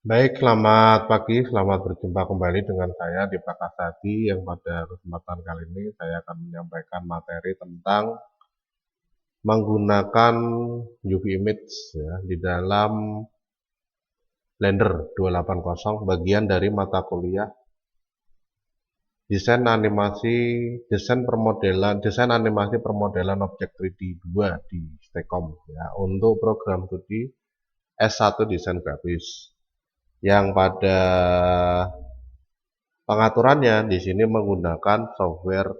Baik, selamat pagi, selamat berjumpa kembali dengan saya di Prakasadi yang pada kesempatan kali ini saya akan menyampaikan materi tentang menggunakan UV image ya, di dalam Blender 280 bagian dari mata kuliah desain animasi permodelan objek 3D 2 di Stekom ya, untuk program studi S1 desain grafis yang pada pengaturannya di sini menggunakan software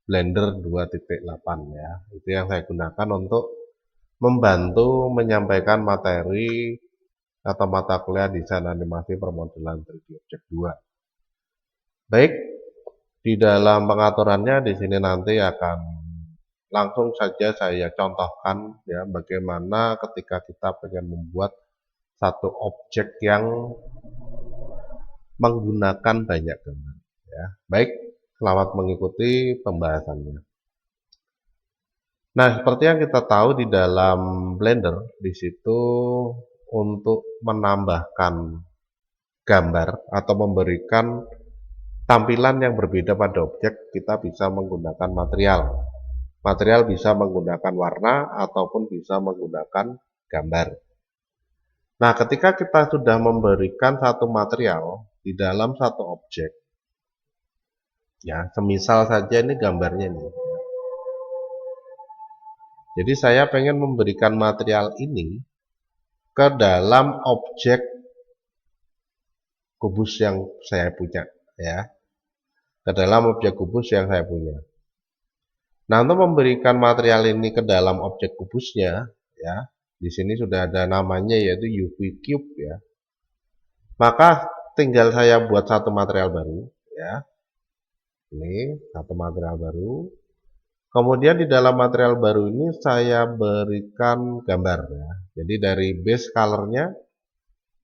Blender 2.8 ya. Itu yang saya gunakan untuk membantu menyampaikan materi atau mata kuliah desain animasi permodelan 3D Object 2. Baik, di dalam pengaturannya di sini nanti akan langsung saja saya contohkan ya bagaimana ketika kita ingin membuat satu objek yang menggunakan banyak gambar ya. Baik, selamat mengikuti pembahasannya. Nah, seperti yang kita tahu di dalam Blender, di situ untuk menambahkan gambar atau memberikan tampilan yang berbeda pada objek, kita bisa menggunakan material. Material bisa menggunakan warna ataupun bisa menggunakan gambar. Nah, ketika kita sudah memberikan satu material di dalam satu objek, ya, semisal saja ini gambarnya nih. Jadi saya pengen memberikan material ini ke dalam objek kubus yang saya punya ya, ke dalam objek kubus yang saya punya. Nah, untuk memberikan material ini ke dalam objek kubusnya ya, di sini sudah ada namanya yaitu UV Cube ya. Maka tinggal saya buat satu material baru ya. Ini satu material baru. Kemudian di dalam material baru ini saya berikan gambar ya. Jadi dari base colornya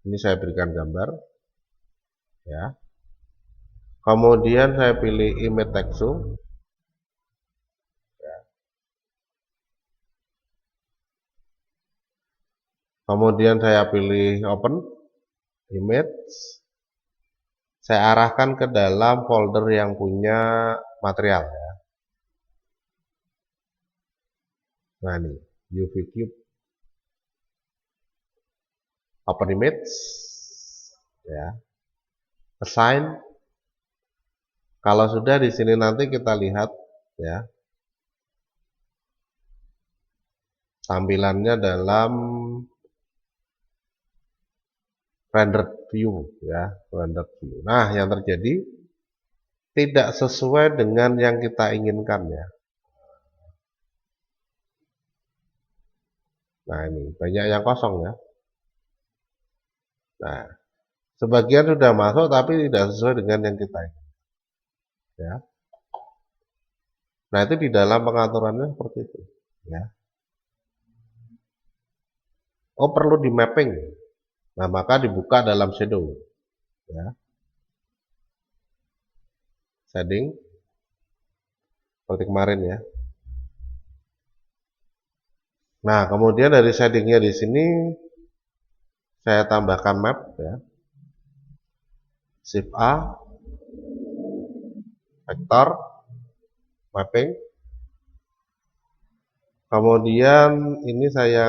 ini saya berikan gambar ya. Kemudian saya pilih image texture ya. Kemudian saya pilih open image, saya arahkan ke dalam folder yang punya material ya. Nah ini UV Cube, open image ya, assign. Kalau sudah di sini nanti kita lihat ya tampilannya dalam rendered view ya, rendered view. Nah, yang terjadi tidak sesuai dengan yang kita inginkan ya. Nah, ini banyak yang kosong ya. Nah, sebagian sudah masuk tapi tidak sesuai dengan yang kita inginkan ya. Nah, itu di dalam pengaturannya seperti itu ya. Oh, perlu di mapping. Nah, maka dibuka dalam shadow ya. Shading seperti kemarin ya. Nah, kemudian dari shadingnya di sini saya tambahkan map ya. Shift A, vektor, mapping. Kemudian ini saya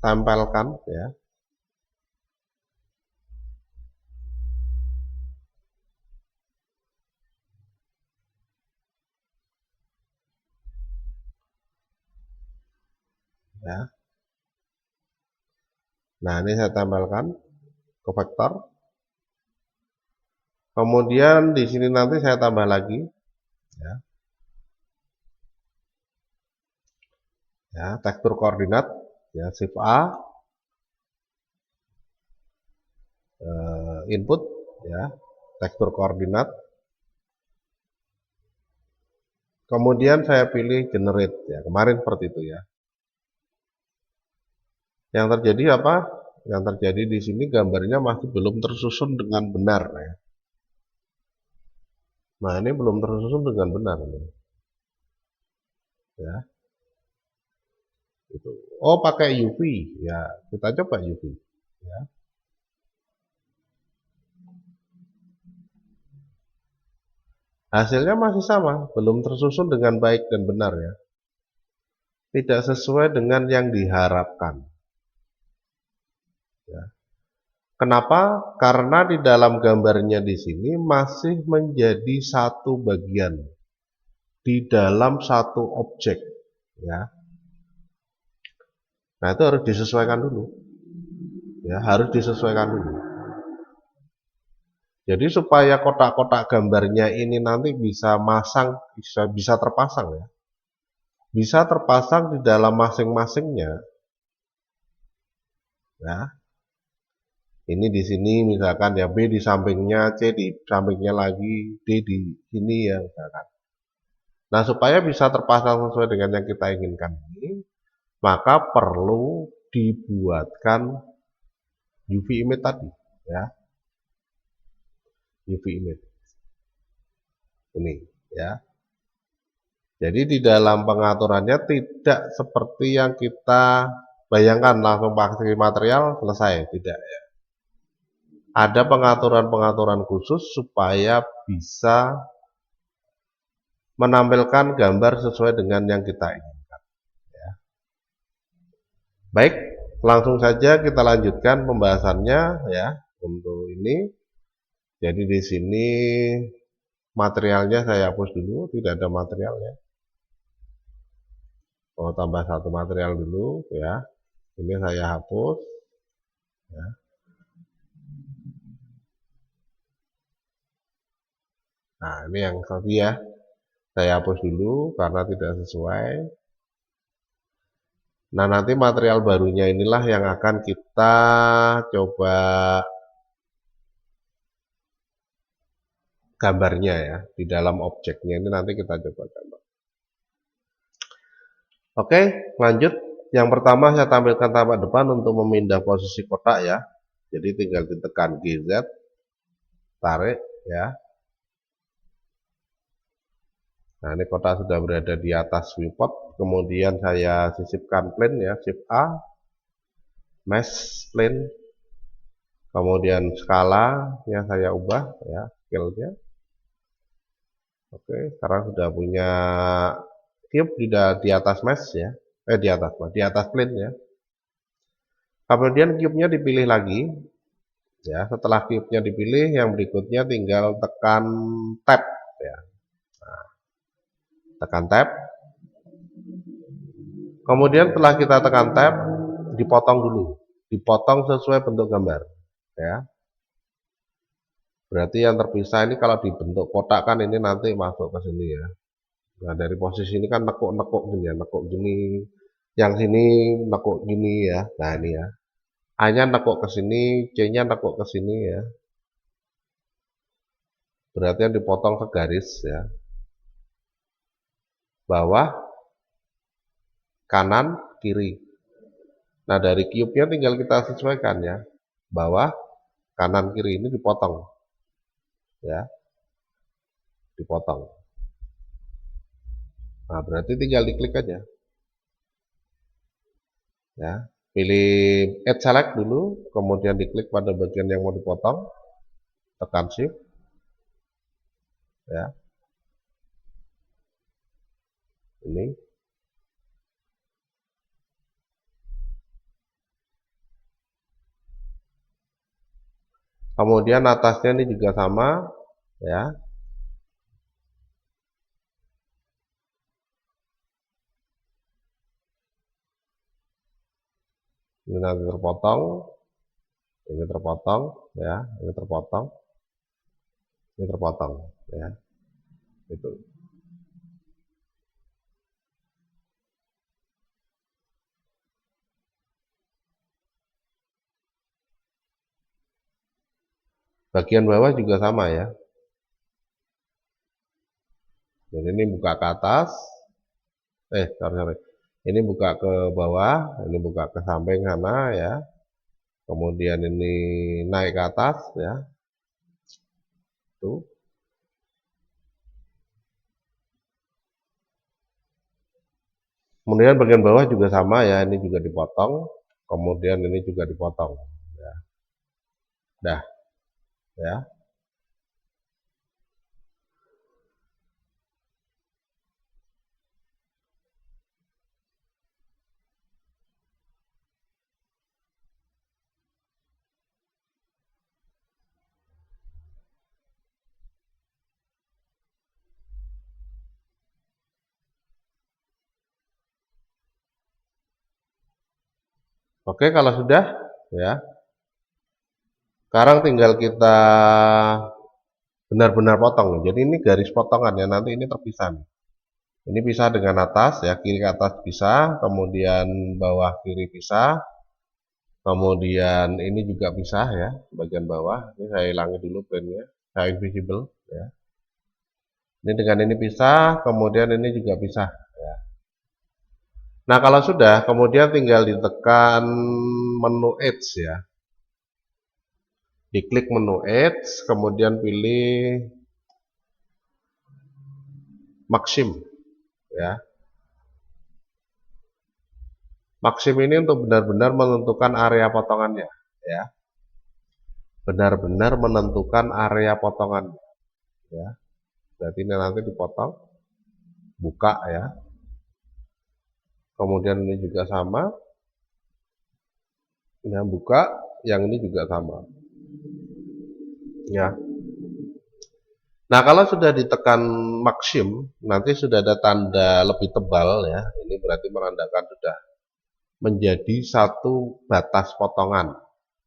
tempelkan ya. Ya. Nah, ini saya tempelkan ke vektor. Kemudian di sini nanti saya tambah lagi ya. Ya, tekstur koordinat ya, shift A, input ya, tekstur koordinat. Kemudian saya pilih generate ya, kemarin seperti itu ya. Yang terjadi apa? Yang terjadi di sini gambarnya masih belum tersusun dengan benar ya. Nah, ini belum tersusun dengan benar nih. Ya. Itu. Oh, pakai UV ya. Kita coba UV ya. Hasilnya masih sama, belum tersusun dengan baik dan benar ya. Tidak sesuai dengan yang diharapkan. Ya. Kenapa? Karena di dalam gambarnya di sini masih menjadi satu bagian di dalam satu objek, ya. Nah, itu harus disesuaikan dulu, ya, harus disesuaikan dulu. Jadi supaya kotak-kotak gambarnya ini nanti bisa bisa terpasang ya, bisa terpasang di dalam masing-masingnya, ya. Ini di sini misalkan ya, B di sampingnya, C di sampingnya lagi, D di sini ya misalkan. Nah, supaya bisa terpasang sesuai dengan yang kita inginkan ini, maka perlu dibuatkan UV image tadi, ya, UV image ini, ya. Jadi di dalam pengaturannya tidak seperti yang kita bayangkan langsung pakai material selesai, tidak ya. Ada pengaturan-pengaturan khusus supaya bisa menampilkan gambar sesuai dengan yang kita inginkan. Ya. Baik, langsung saja kita lanjutkan pembahasannya ya untuk ini. Jadi di sini materialnya saya hapus dulu, tidak ada materialnya. Oh, tambah satu material dulu ya. Ini saya hapus. Ya. Nah, ini yang tadi ya. Saya hapus dulu karena tidak sesuai. Nah, nanti material barunya inilah yang akan kita coba gambarnya ya. Di dalam objeknya ini nanti kita coba gambar. Oke, lanjut. Yang pertama saya tampilkan tampak depan untuk memindah posisi kotak ya. Jadi tinggal ditekan GZ, tarik ya. Nah, ini kotak sudah berada di atas viewport. Kemudian saya sisipkan plane ya, Shift A, mesh plane. Kemudian skala yang saya ubah ya, scale-nya. Oke, sekarang sudah punya cube di atas mesh ya. Di atas plane ya. Kemudian cube-nya dipilih lagi. Ya, setelah cube-nya dipilih, yang berikutnya tinggal tekan tab ya. Nah, tekan tab. Kemudian setelah kita tekan tab, dipotong dulu. Dipotong sesuai bentuk gambar ya. Berarti yang terpisah ini kalau dibentuk kotak kan ini nanti masuk ke sini ya. Nah, dari posisi ini kan nekuk-nekuk gini ya, nekuk gini. Yang sini nekuk gini ya. Nah, ini ya. A-nya nekuk ke sini, C-nya nekuk ke sini ya. Berarti yang dipotong segaris ya. Bawah, kanan, kiri. Nah, dari cube-nya tinggal kita sesuaikan ya. Bawah, kanan, kiri ini dipotong. Ya. Dipotong. Nah, berarti tinggal diklik aja. Ya, pilih add select dulu, kemudian diklik pada bagian yang mau dipotong, tekan shift, ya, ini, kemudian atasnya ini juga sama, ya, ini nanti terpotong, ini terpotong, ya, ini terpotong, ya, itu. Bagian bawah juga sama ya. Jadi ini buka ke atas, sorry. Ini buka ke bawah, ini buka ke samping sana ya. Kemudian ini naik ke atas ya. Tuh. Kemudian bagian bawah juga sama ya, ini juga dipotong. Kemudian ini juga dipotong. Ya. Dah, ya. Oke, kalau sudah, ya. Sekarang tinggal kita benar-benar potong. Jadi ini garis potongan ya, nanti ini terpisah nih. Ini pisah dengan atas ya, kiri ke atas pisah, kemudian bawah kiri pisah, kemudian ini juga pisah ya, bagian bawah. Ini saya hilangi dulu blendnya, saya invisible ya. Ini dengan ini pisah, kemudian ini juga pisah ya. Nah, kalau sudah, kemudian tinggal ditekan menu Edge ya. Diklik menu Edge, kemudian pilih Maxim ya. Maxim ini untuk benar-benar menentukan area potongannya ya. Benar-benar menentukan area potongannya ya. Berarti ini nanti dipotong, buka ya. Kemudian ini juga sama. Nah, buka, yang ini juga sama. Ya. Nah, kalau sudah ditekan maksim, nanti sudah ada tanda lebih tebal ya. Ini berarti menandakan sudah menjadi satu batas potongan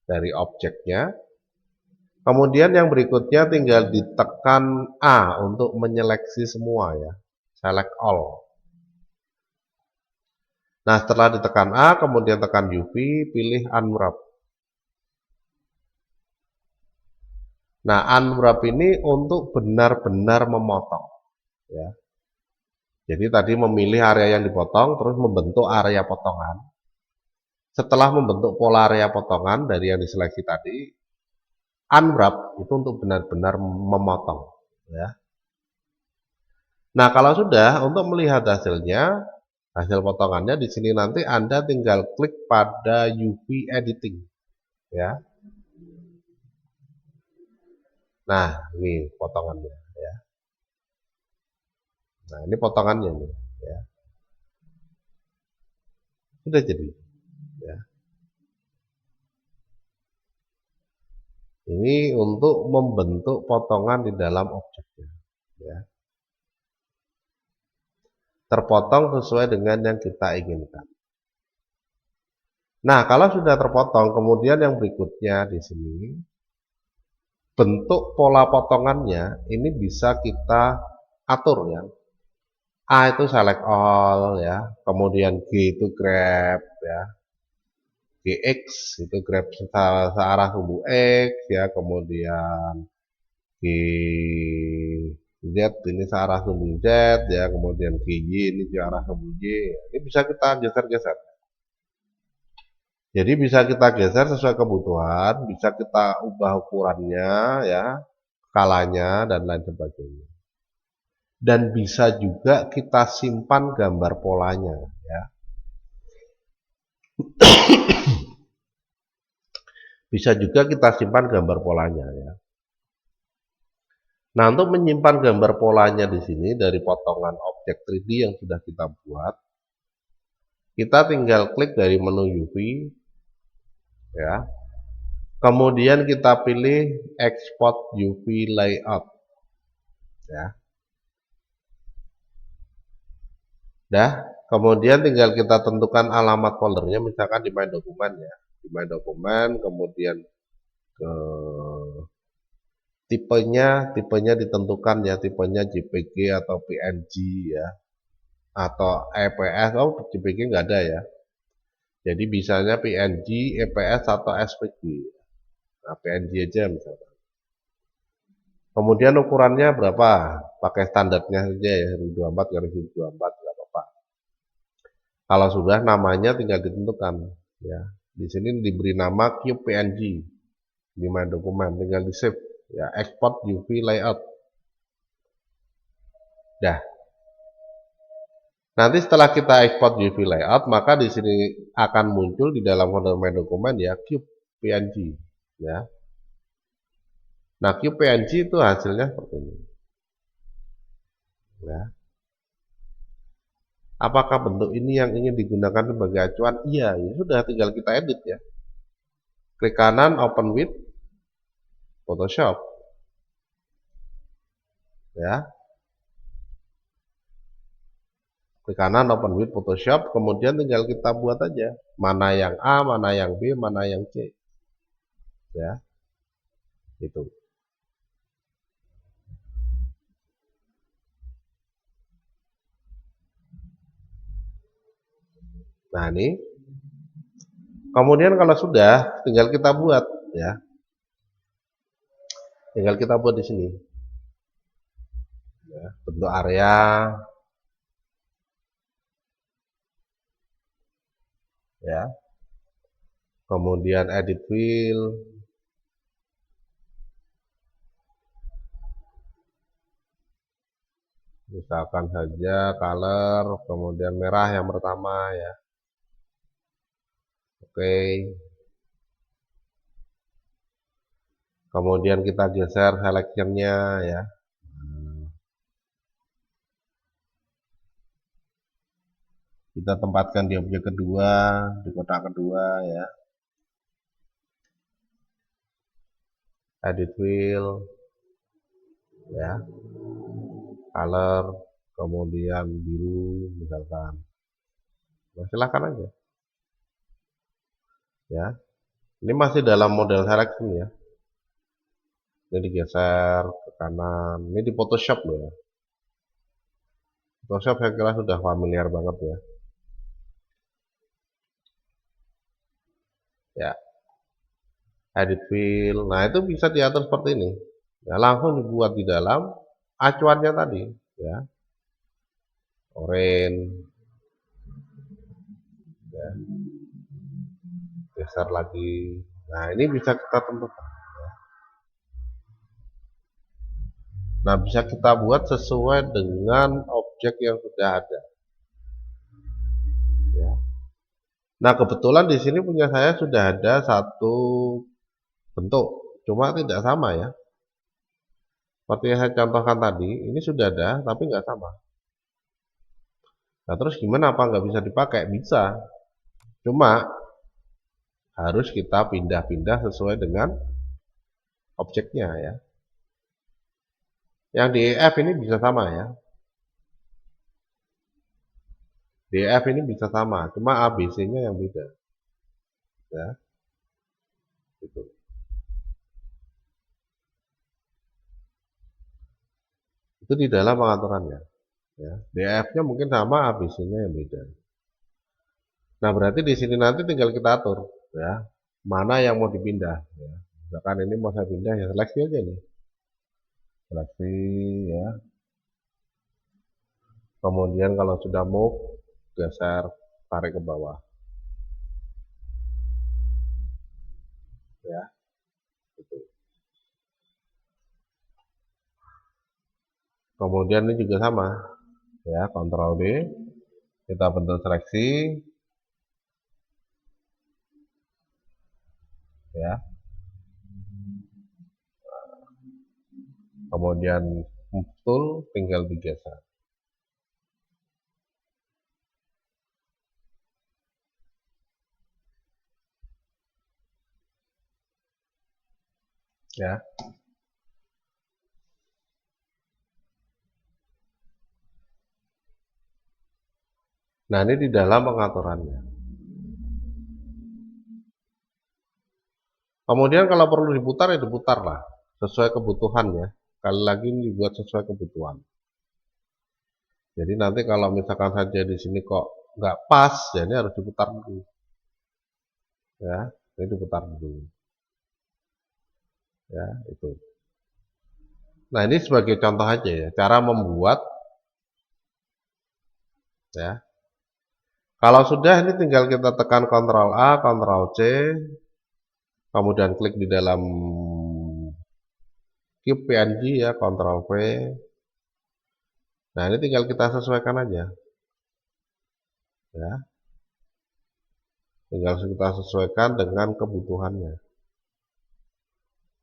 dari objeknya. Kemudian yang berikutnya tinggal ditekan A untuk menyeleksi semua ya. Select all. Nah, setelah ditekan A, kemudian tekan UV, pilih unwrap. Nah, unwrap ini untuk benar-benar memotong ya. Jadi tadi memilih area yang dipotong, terus membentuk area potongan. Setelah membentuk pola area potongan dari yang diseleksi tadi, unwrap itu untuk benar-benar memotong ya. Nah, kalau sudah, untuk melihat hasilnya, hasil potongannya di sini nanti Anda tinggal klik pada UV editing ya. Nah, ini potongannya ya. Nah, ini potongannya nih ya. Sudah jadi ya. Ini untuk membentuk potongan di dalam objeknya ya. Terpotong sesuai dengan yang kita inginkan. Nah, kalau sudah terpotong, kemudian yang berikutnya di sini bentuk pola potongannya ini bisa kita atur ya. A itu select all ya, kemudian G itu grab ya, GX itu grab searah sumbu X ya, kemudian GZ ini searah sumbu Z ya, kemudian GY ini searah sumbu Y. Ini bisa kita geser-geser. Jadi bisa kita geser sesuai kebutuhan, bisa kita ubah ukurannya ya, skalanya dan lain sebagainya. Dan bisa juga kita simpan gambar polanya ya. Bisa juga kita simpan gambar polanya ya. Nah, untuk menyimpan gambar polanya di sini dari potongan objek 3D yang sudah kita buat, kita tinggal klik dari menu UV ya. Kemudian kita pilih export UV layout ya. Dah, kemudian tinggal kita tentukan alamat foldernya, misalkan di My Dokumen ya. Di My Dokumen, kemudian ke tipenya ditentukan ya, tipenya JPG atau PNG ya, atau EPS. Oh, JPG nggak ada ya. Jadi bisanya PNG, EPS atau SVG. Nah, PNG aja misalkan. Kemudian ukurannya berapa? Pakai standarnya saja ya, 1024 x 1024 nggak apa-apa. Kalau sudah, namanya tinggal ditentukan ya. Di sini diberi nama Cube PNG di My Dokumen, tinggal di save ya, export UV layout. Dah. Nanti setelah kita export UV layout, maka di sini akan muncul di dalam folder My Dokumen ya Cube PNG ya. Nah, Cube PNG itu hasilnya seperti ini. Ya. Apakah bentuk ini yang ingin digunakan sebagai acuan? Iya, ya sudah, tinggal kita edit ya. Klik kanan, open with Photoshop. Ya. Klik kanan open with Photoshop, kemudian tinggal kita buat aja mana yang A, mana yang B, mana yang C. Ya. Gitu. Nah, ini. Kemudian kalau sudah, tinggal kita buat ya. Tinggal kita buat di sini. Ya, bentuk area. Ya. Kemudian edit fill. Misalkan saja color, kemudian merah yang pertama ya. Oke. Kemudian kita geser selection-nya ya. Kita tempatkan di objek kedua, di kotak kedua ya. Edit fill ya. Color, kemudian biru misalkan. Nah, silahkan aja. Ya. Ini masih dalam model selection ya. Ini digeser ke kanan. Ini di Photoshop loh ya. Photoshop saya kira sudah familiar banget ya. Ya. Edit fill. Nah, itu bisa diatur seperti ini. Ya, langsung dibuat di dalam acuannya tadi ya. Orange. Ya. Geser lagi. Nah, ini bisa kita tentukan. Nah, bisa kita buat sesuai dengan objek yang sudah ada. Ya. Nah, kebetulan di sini punya saya sudah ada satu bentuk, cuma tidak sama ya. Seperti yang saya contohkan tadi, ini sudah ada, tapi nggak sama. Nah, terus gimana? Apa nggak bisa dipakai? Bisa. Cuma harus kita pindah-pindah sesuai dengan objeknya ya. Yang di EF ini bisa sama ya. Di EF ini bisa sama, cuma ABC-nya yang beda. Ya. Gitu. Itu di dalam pengaturannya. Ya. DF-nya mungkin sama, ABC-nya yang beda. Nah, berarti di sini nanti tinggal kita atur ya, mana yang mau dipindah ya. Misalkan ini mau saya pindah ya seleksi aja nih. Seleksi ya. Kemudian kalau sudah move, geser, tarik ke bawah. Ya. Gitu. Kemudian ini juga sama. Ya, Ctrl D. Kita bentuk seleksi. Ya. Kemudian move tool tinggal digeser. Ya. Nah, ini di dalam pengaturannya. Kemudian kalau perlu diputar ya diputar lah, sesuai kebutuhan ya. Kali lagi ini dibuat sesuai kebutuhan. Jadi nanti kalau misalkan saja di sini kok nggak pas, ya ini harus diputar dulu. Ya, ini diputar dulu. Ya, itu. Nah, ini sebagai contoh aja ya, cara membuat ya. Kalau sudah ini tinggal kita tekan Ctrl A, Ctrl C, kemudian klik di dalam cube PNG ya, Ctrl V. Nah, ini tinggal kita sesuaikan aja. Ya. Tinggal kita sesuaikan dengan kebutuhannya.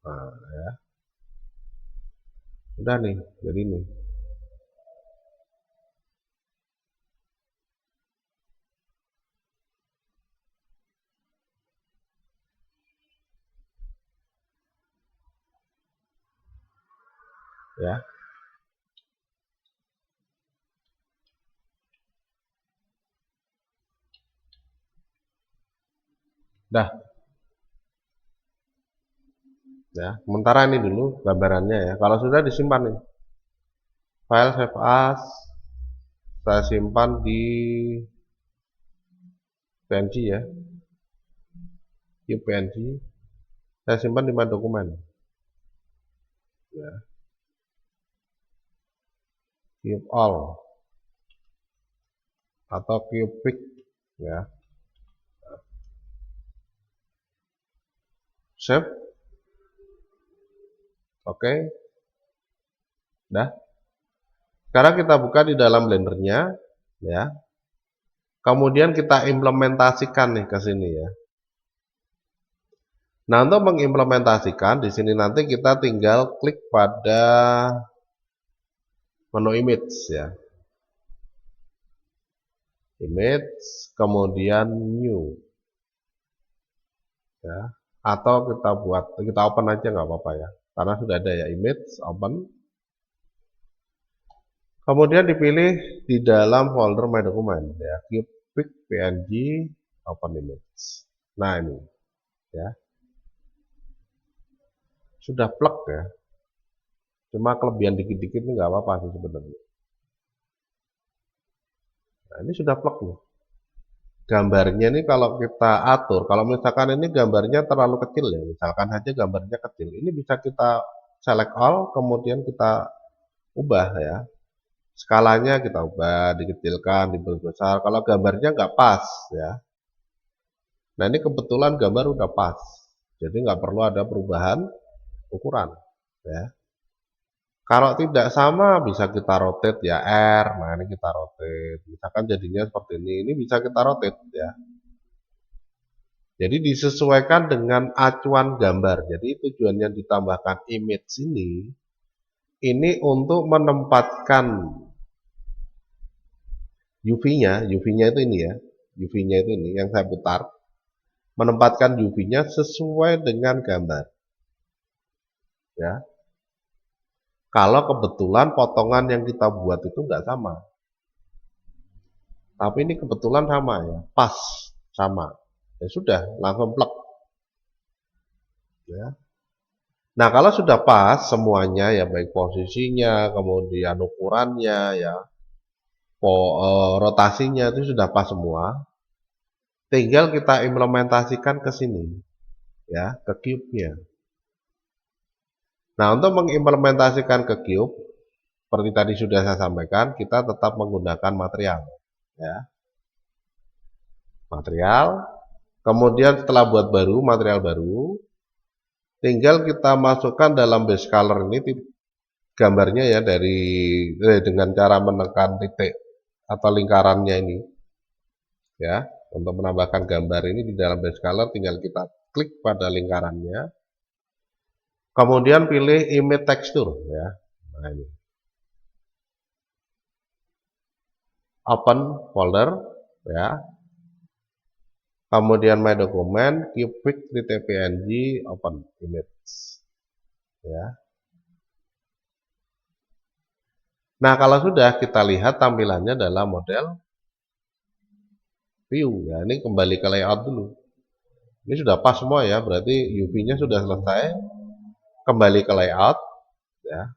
Nah, ya. Udah nih, jadi nih. Ya. Dah, ya. Sementara ini dulu gambarannya ya. Kalau sudah disimpan nih, file save as, saya simpan di PNG ya, PNG, saya simpan di My Dokumen, ya, keep all atau cubic ya, save, oke, dah. Sekarang kita buka di dalam blendernya, ya. Kemudian kita implementasikan nih ke sini ya. Nah, untuk mengimplementasikan di sini nanti kita tinggal klik pada menu image ya. Image, kemudian new. Ya. Atau kita open aja nggak apa-apa ya. Karena sudah ada ya image, open. Kemudian dipilih di dalam folder My Document ya, Cubic PNG Open Image. Nah, ini ya. Sudah plug ya. Cuma kelebihan dikit-dikit ini nggak apa-apa sih sebenarnya. Nah, ini sudah plug nih. Gambarnya ini kalau kita atur, kalau misalkan ini gambarnya terlalu kecil ya, misalkan saja gambarnya kecil, ini bisa kita select all, kemudian kita ubah ya. Skalanya kita ubah, dikecilkan, diperbesar. Kalau gambarnya nggak pas ya. Nah, ini kebetulan gambar udah pas, jadi nggak perlu ada perubahan ukuran ya. Kalau tidak sama bisa kita rotate ya R. Nah, ini kita rotate. Misalkan jadinya seperti ini bisa kita rotate ya. Jadi disesuaikan dengan acuan gambar. Jadi tujuannya ditambahkan image ini untuk menempatkan UV-nya itu ini ya. UV-nya itu ini yang saya putar. Menempatkan UV-nya sesuai dengan gambar. Ya. Kalau kebetulan potongan yang kita buat itu nggak sama. Tapi ini kebetulan sama ya, pas sama. Ya sudah, langsung plek. Ya. Nah, kalau sudah pas semuanya ya, baik posisinya, kemudian ukurannya ya, rotasinya itu sudah pas semua. Tinggal kita implementasikan ke sini ya, ke cube-nya. Nah, untuk mengimplementasikan ke cube seperti tadi sudah saya sampaikan, kita tetap menggunakan material ya. Material, kemudian setelah buat baru, material baru, tinggal kita masukkan dalam base color ini gambarnya ya dengan cara menekan titik atau lingkarannya ini ya. Untuk menambahkan gambar ini di dalam base color tinggal kita klik pada lingkarannya, kemudian pilih image texture ya. Nah, ini open folder ya, kemudian My Document, cubic.png, open image ya. Nah, kalau sudah kita lihat tampilannya dalam model view ya. Ini kembali ke layout dulu. Ini sudah pas semua ya, berarti UV-nya sudah selesai. Kembali ke layout ya.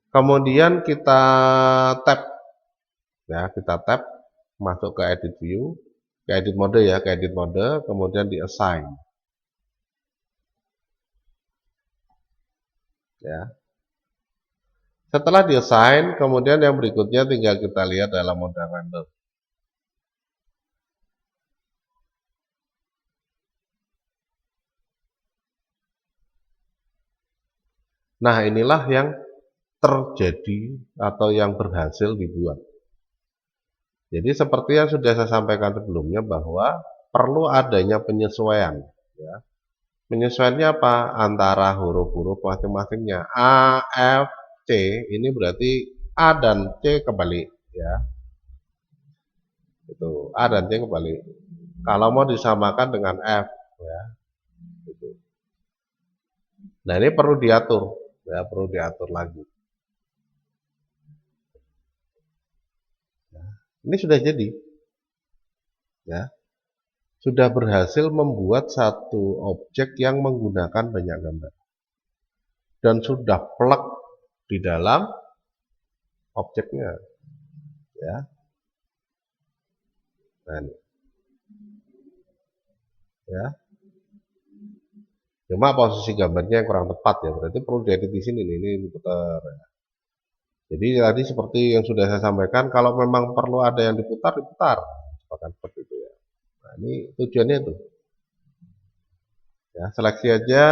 Kemudian kita tap ya, kita tap masuk ke edit view, ke edit mode ya, ke edit mode, kemudian di assign. Ya. Setelah di assign, kemudian yang berikutnya tinggal kita lihat dalam mode render. Nah, inilah yang terjadi atau yang berhasil dibuat. Jadi seperti yang sudah saya sampaikan sebelumnya bahwa perlu adanya penyesuaian ya. Penyesuaiannya apa? Antara huruf-huruf masing-masingnya. A, F, C ini berarti A dan C kebalik ya. Itu A dan C kebalik. Kalau mau disamakan dengan F ya. Gitu. Nah, ini perlu diatur ya, perlu diatur lagi. Ini sudah jadi ya. sudah berhasil membuat satu objek yang menggunakan banyak gambar dan sudah plug di dalam objeknya, ya. Nah, ini, ya. Cuma posisi gambarnya yang kurang tepat ya, berarti perlu diedit di sini nih, ini diputar. Jadi tadi seperti yang sudah saya sampaikan, kalau memang perlu ada yang diputar, diputar. Bahkan seperti itu ya. Nah, ini tujuannya itu. Ya, seleksi aja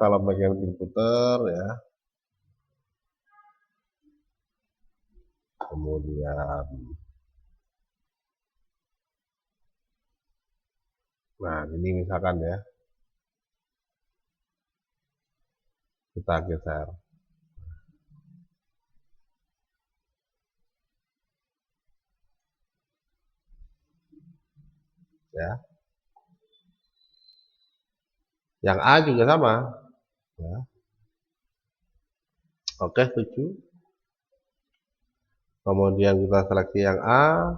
kalau bagian diputar ya. Kemudian, nah ini misalkan ya, kita geser. Ya, yang A juga sama. Ya. Oke, setuju. Kemudian kita seleksi yang A.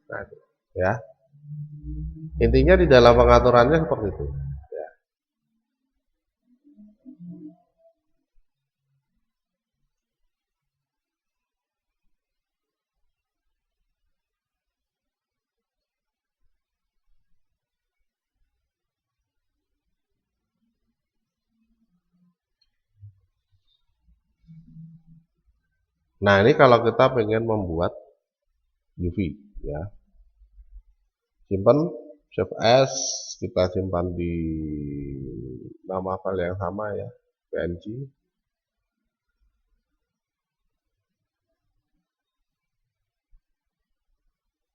Nah, ya. Intinya di dalam pengaturannya seperti itu. Ya. Nah, ini kalau kita pengen membuat UV, ya. Simpan, save as, kita simpan di nama file yang sama ya, PNG.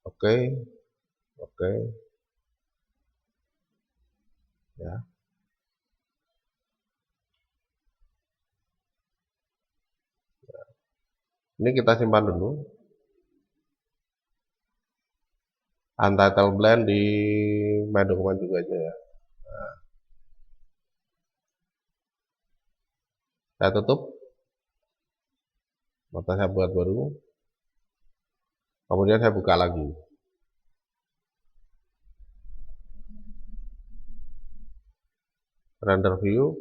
Oke, oke, ya. Ini kita simpan dulu. Untitled blend di my dokumen juga aja ya. Nah, saya tutup. Maka saya buat baru. Kemudian saya buka lagi. Render view.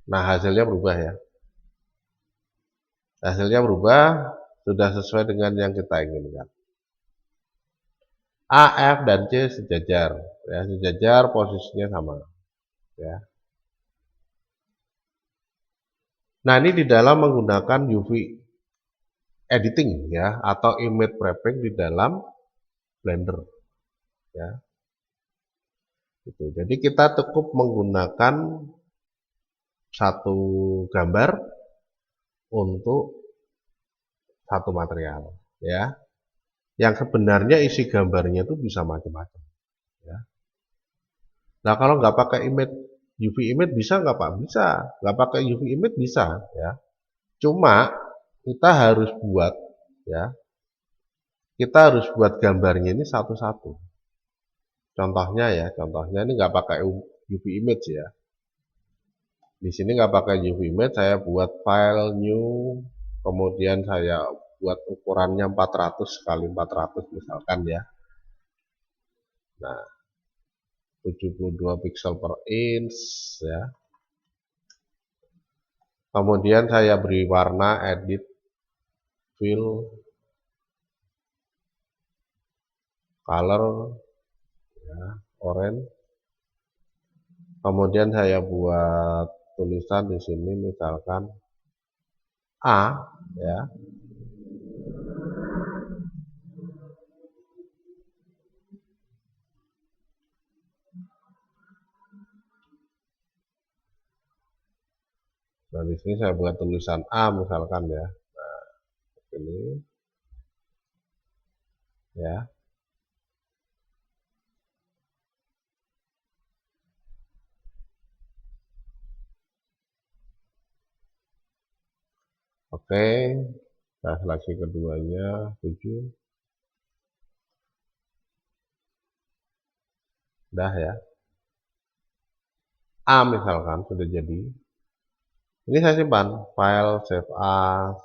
Nah, hasilnya berubah ya. Hasilnya berubah, sudah sesuai dengan yang kita inginkan. A, F, dan C sejajar. Ya, sejajar, posisinya sama. Ya. Nah, ini di dalam menggunakan UV editing ya, atau image wrapping di dalam Blender. Ya. Gitu. Jadi kita cukup menggunakan satu gambar untuk satu material, ya. Yang sebenarnya isi gambarnya itu bisa macam-macam, ya. Nah, kalau nggak pakai image UV image bisa nggak Pak? Bisa. Nggak pakai UV image bisa, ya. Cuma kita harus buat, ya. Kita harus buat gambarnya ini satu-satu. Contohnya ya, contohnya ini nggak pakai UV image ya. Di sini nggak pakai UV image, saya buat file new, kemudian saya buat ukurannya 400 kali 400 misalkan ya. Nah, 72 pixel per inch ya. Kemudian saya beri warna, edit fill, color ya, orange. Kemudian saya buat tulisan di sini misalkan A ya. Nah, di sini saya buat tulisan A misalkan ya. Nah, ini ya. Oke. Nah, seleksi keduanya 7. Dah ya. A misalkan sudah jadi. Ini saya simpan, file save as.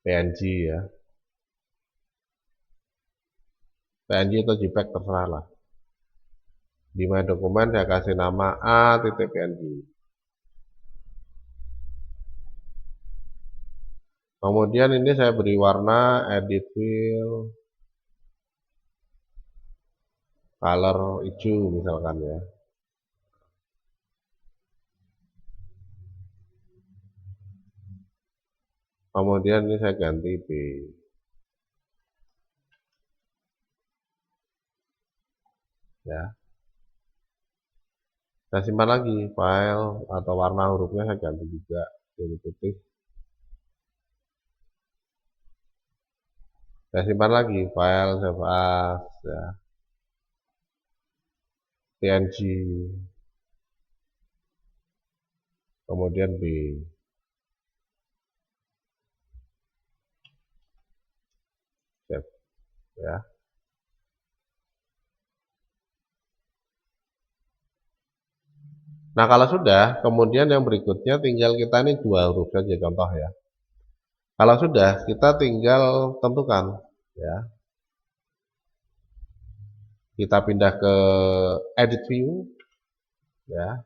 PNG ya, PNG atau JPEG terserah lah. Di my dokumen saya kasih nama a.png. Kemudian ini saya beri warna edit fill color hijau misalkan ya. Kemudian ini saya ganti B. Ya. Saya simpan lagi file atau warna hurufnya saya ganti juga jadi putih. Saya simpan lagi file save as ya. PNG. Kemudian B. Save ya. Nah, kalau sudah, kemudian yang berikutnya tinggal kita ini 2 huruf saja contoh ya. Kalau sudah, kita tinggal tentukan ya. Kita pindah ke edit view ya.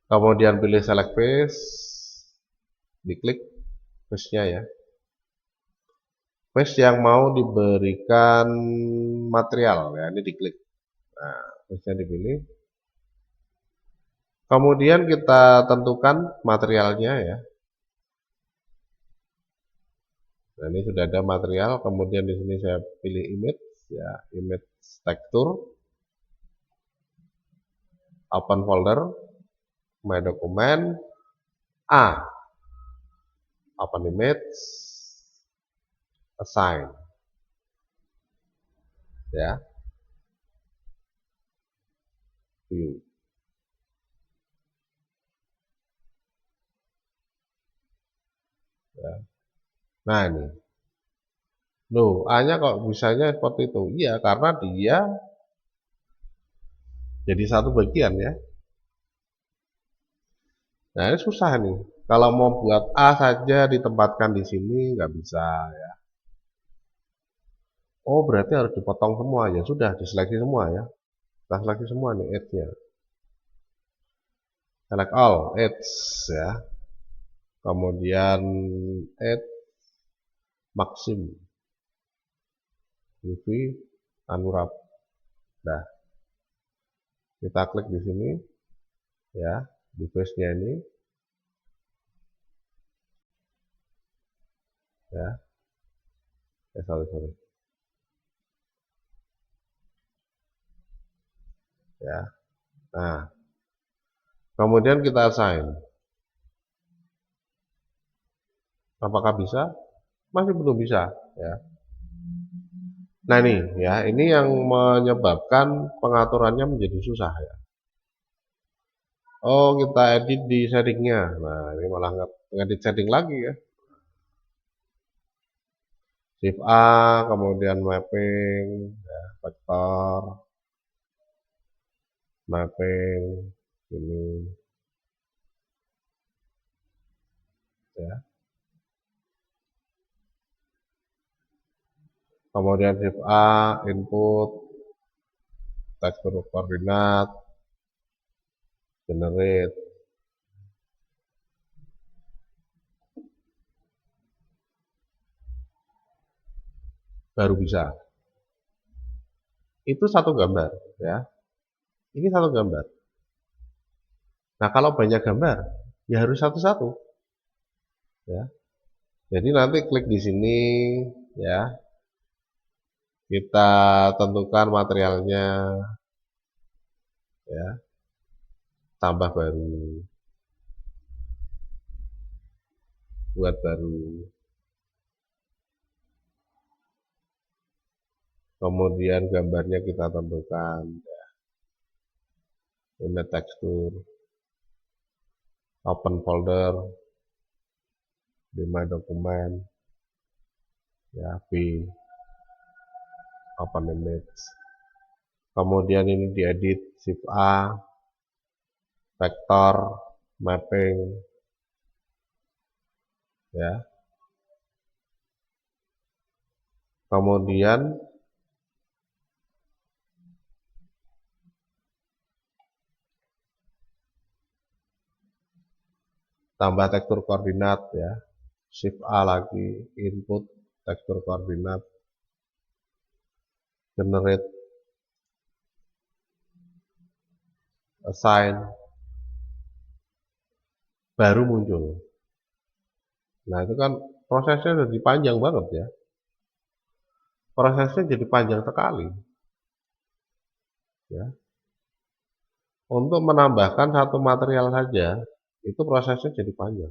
Kemudian pilih select face, diklik face-nya ya. Face yang mau diberikan material ya, ini diklik. Nah, face-nya dipilih. Kemudian kita tentukan materialnya ya. Nah, ini sudah ada material. Kemudian di sini saya pilih image ya, image tekstur. Open folder, my document, A. Open image, assign. Ya. View. Ya. Nah, ini. Loh, A-nya kok bisanya seperti itu? Iya, karena dia jadi satu bagian ya. Nah, ini susah nih. Kalau mau buat A saja ditempatkan di sini nggak bisa ya. Oh, berarti harus dipotong semua ya. Sudah diseleksi semua ya. Kita seleksi semua nih edge-nya. Select all edge ya. Kemudian edge maxim. UV unwrap. Nah, kita klik di sini ya, di face-nya ini ya. Sorry. Ya. Nah, kemudian kita assign. Apakah bisa? Masih belum bisa ya. Nah, ini yang menyebabkan pengaturannya menjadi susah ya. Oh, kita edit di settingnya. Nah, ini malah ngedit setting lagi ya. Shift A, kemudian mapping, ya, vektor, mapping, ini, ya. Kemudian Shift A, input, tekstur koordinat, generate. Baru bisa. Itu satu gambar ya. Ini satu gambar. Nah, kalau banyak gambar ya harus satu-satu ya. Jadi nanti klik di sini ya. Kita tentukan materialnya ya. Tambah baru. Buat baru. Kemudian gambarnya kita tentukan ya. Image tekstur, open folder di my document ya, B, open image. Kemudian ini diedit, Shift A, vektor, mapping ya. kemudian tambah tekstur koordinat ya, shift A lagi, input tekstur koordinat, generate, assign, baru muncul. Nah itu kan prosesnya jadi panjang banget ya, prosesnya jadi panjang sekali ya. Untuk menambahkan satu material saja itu prosesnya jadi panjang.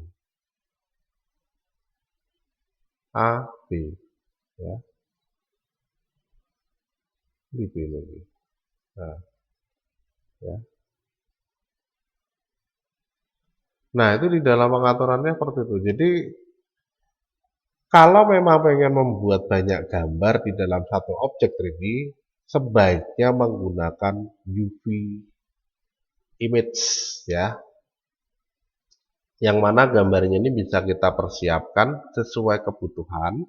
A, B ya, di B lagi. Nah, ya. Nah, itu di dalam pengaturannya seperti itu. Jadi kalau memang pengen membuat banyak gambar di dalam satu objek 3D, sebaiknya menggunakan UV image ya. Yang mana gambarnya ini bisa kita persiapkan sesuai kebutuhan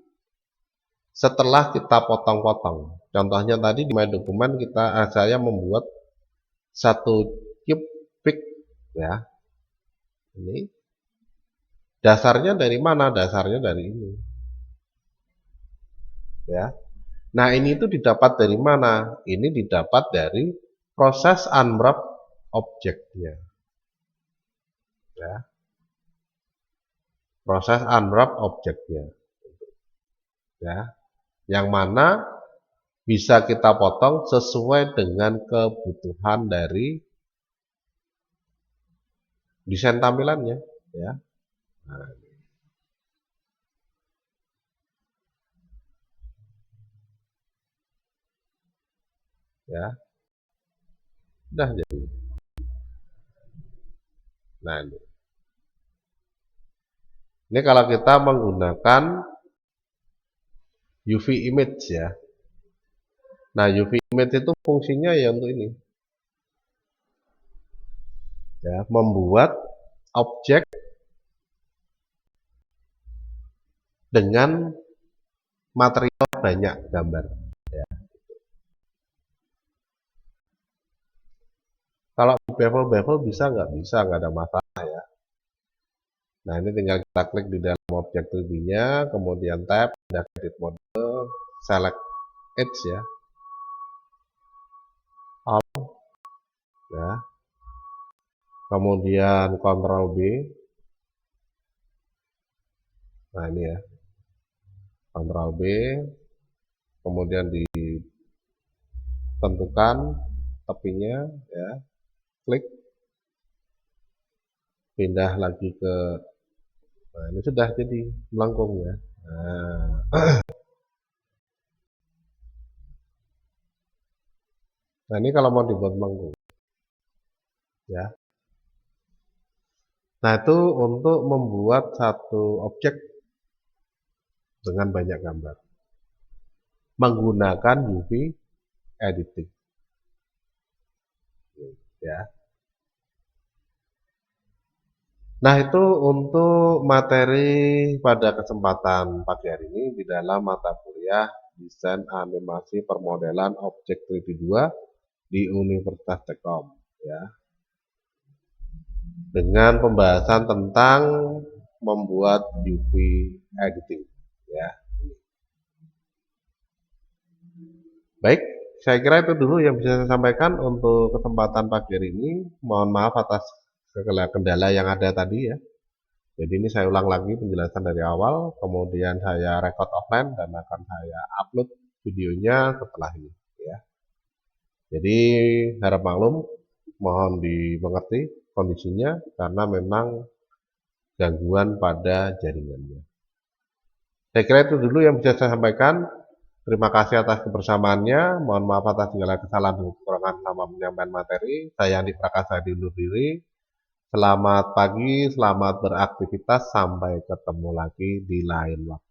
setelah kita potong-potong. Contohnya tadi di My Dokumen saya membuat satu cube pic ya. Ini dasarnya dari mana? Dasarnya dari ini. Ya. Nah, ini itu didapat dari mana? Ini didapat dari proses unwrap objeknya. Ya. Proses unwrap objeknya. Ya. Yang mana bisa kita potong sesuai dengan kebutuhan dari desain tampilannya, ya. Nah, ya, udah jadi. Nah, ini kalau kita menggunakan UV image ya. Nah, UV image itu fungsinya ya untuk ini. Ya, membuat objek dengan material banyak gambar. Ya. Kalau bevel-bevel bisa, nggak ada masalah ya. Nah, ini tinggal kita klik di dalam objek 3D-nya, kemudian tab, pindah ke edit mode, select edge ya. All, ya. Kemudian Ctrl B. Nah, ini ya. Ctrl B. Kemudian ditentukan tepinya ya. Klik. Pindah lagi ke, nah ini sudah jadi melengkung ya. Nah ini kalau mau dibuat melengkung ya. Nah itu untuk membuat satu objek dengan banyak gambar menggunakan UV editing ya. Nah itu untuk materi pada kesempatan pagi hari ini di dalam mata kuliah desain animasi permodelan objek 3D 2 di Universitas Telkom ya. Dengan pembahasan tentang membuat UV editing ya. Baik, saya kira itu dulu yang bisa saya sampaikan untuk kesempatan pagi hari ini. Mohon maaf atas segala kendala yang ada tadi ya. Jadi ini saya ulang lagi penjelasan dari awal, kemudian saya record offline dan akan saya upload videonya setelah ini ya. Jadi harap maklum, mohon dimengerti kondisinya karena memang gangguan pada jaringannya. Saya kira itu dulu yang bisa saya sampaikan. Terima kasih atas kebersamaannya. Mohon maaf atas segala kesalahan dan kekurangan selama menyampaikan materi. Saya Andi Prakasa undur diri. Selamat pagi, selamat beraktivitas. Sampai ketemu lagi di lain waktu.